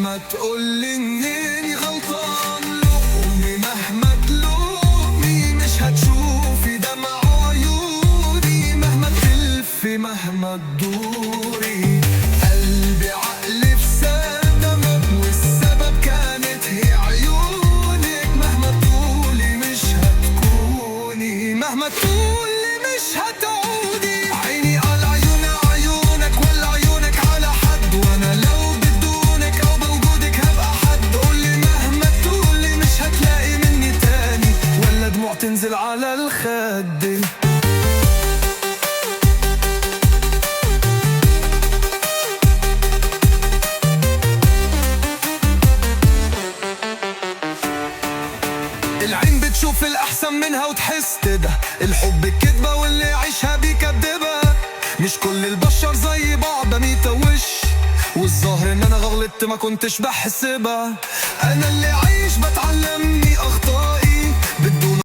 ما تقولي انني غلطان، لومي مهما تلومي مش هتشوفي دمع عيوني، مهما تلفي مهما تدوري. قلبي عقلي في صدمة والسبب كانت هي عيونك، مهما تقولي مش هتكوني، مهما تقولي مش هتعودي. عيني على عيونك ولا عيونك على حد، وانا لو بدونك او بوجودك هبقى حد. قولي مهما تقولي مش هتلاقي مني تاني، ولا دموع تنزل على الخد. العين بتشوف الأحسن منها وتحس كده، الحب كدبة واللي يعيشها بيكدبها. مش كل البشر زي بعض ميتة وش، والظاهر ان انا غلطت ما كنتش بحسبها. انا اللي